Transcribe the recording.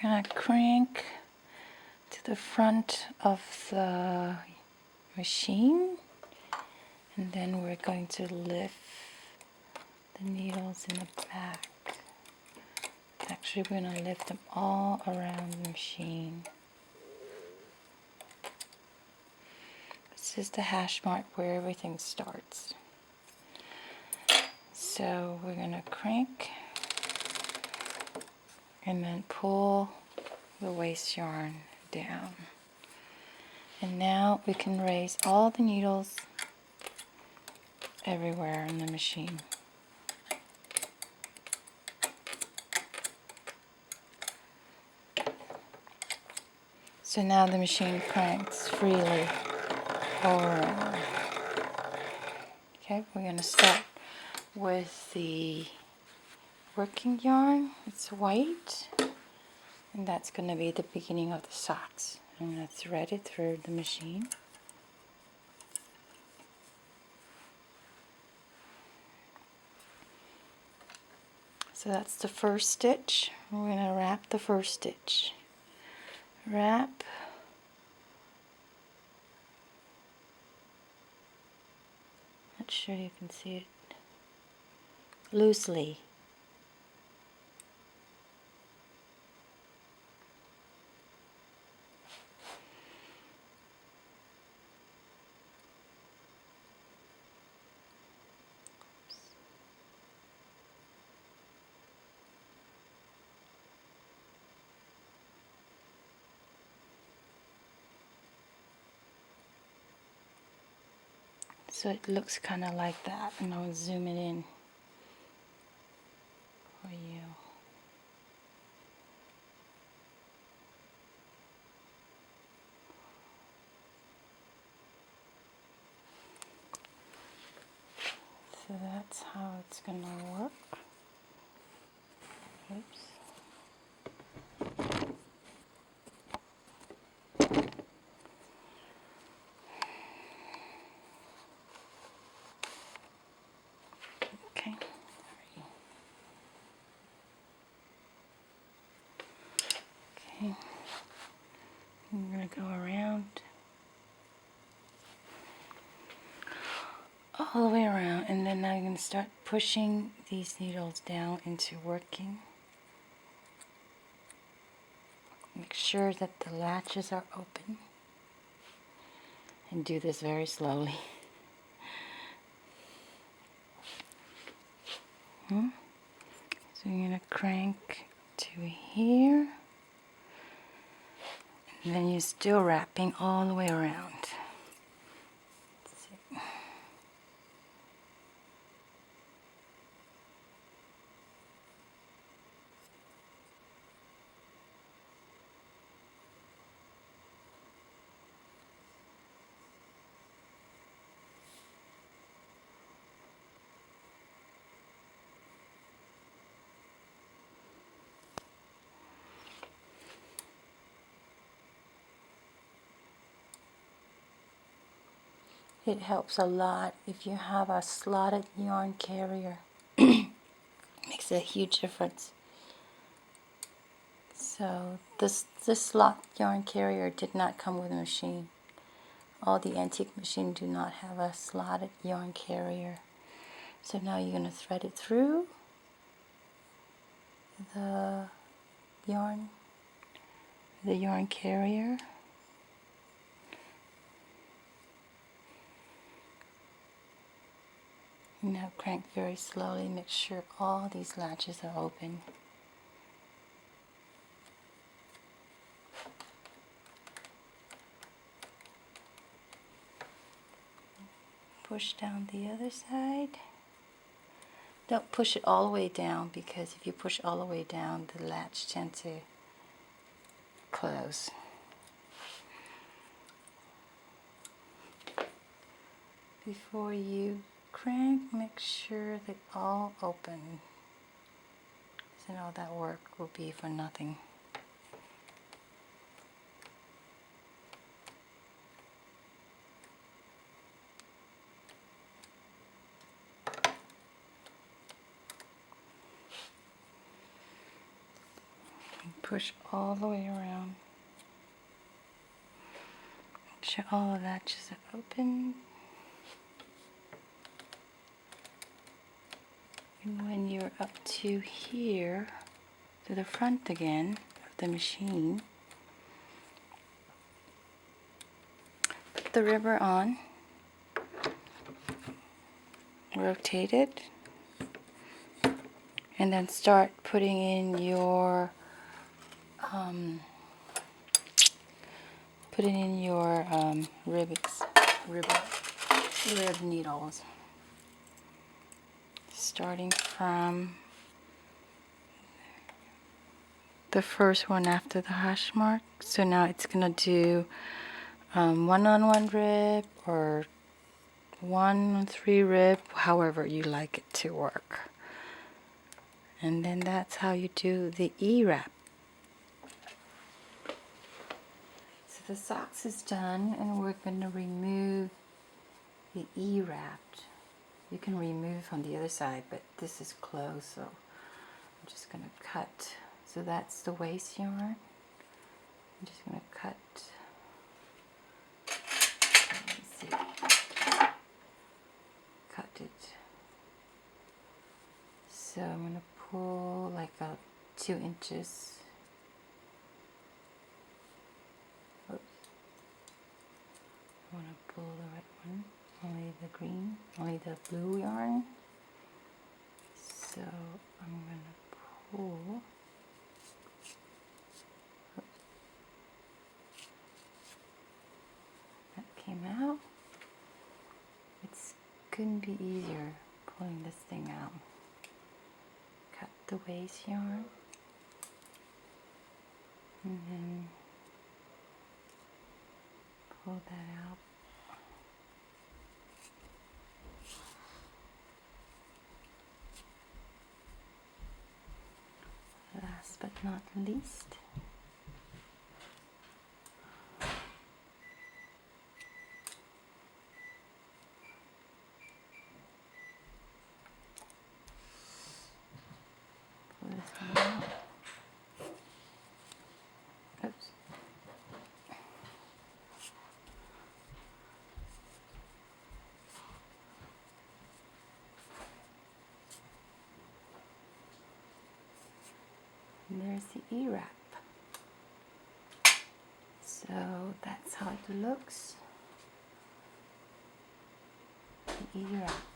going to crank to the front of the machine, and then we're going to lift the needles in the back. Actually, we're going to lift them all around the machine. This is the hash mark where everything starts. So we're going to crank and then pull the waste yarn down. And now we can raise all the needles everywhere in the machine. So now the machine cranks freely all around. Okay, we're going to start with the working yarn. It's white, and that's going to be the beginning of the socks. I'm going to thread it through the machine. So that's the first stitch. We're going to wrap the first stitch. Wrap. Not sure you can see it. Loosely. So it looks kind of like that, and I'll zoom it in for you. So that's how it's going to work. Oops. Okay. Okay. I'm going to go around. All the way around, and then I'm going to start pushing these needles down into working. Make sure that the latches are open, and do this very slowly. So you're going to crank to here, and then you're still wrapping all the way around. Let's see. It helps a lot if you have a slotted yarn carrier. Makes a huge difference. So this slot yarn carrier did not come with a machine. All the antique machines do not have a slotted yarn carrier. So now you're going to thread it through the yarn carrier. Now crank very slowly, make sure all these latches are open. Push down the other side. Don't push it all the way down, because if you push all the way down, the latch tends to close. Before you crank, make sure they're all open. So all that work will be for nothing. push all the way around. Make sure all of that just open. And when you're up to here, to the front again of the machine, put the rubber on, rotate it, and then start putting in your rib needles, starting from the first one after the hash mark. So now it's gonna do 1 on 1 rib or 1 on 3 rib, however you like it to work. And then that's how you do the E-wrap. So the socks is done, and we're going to remove the E-wrap. You can remove on the other side, but this is closed, so I'm just going to cut. So that's the waist yarn. I'm just going to cut. Let me see. Cut it. So I'm going to pull like 2 inches. Oops. I want to pull the right one. Only the green, only the blue yarn. So I'm going to pull. That came out. It's couldn't be easier pulling this thing out. Cut the waist yarn, and then pull that out. Last but not least, pull this one out. Oops. And there's the E-wrap. So that's how it looks. The E-wrap.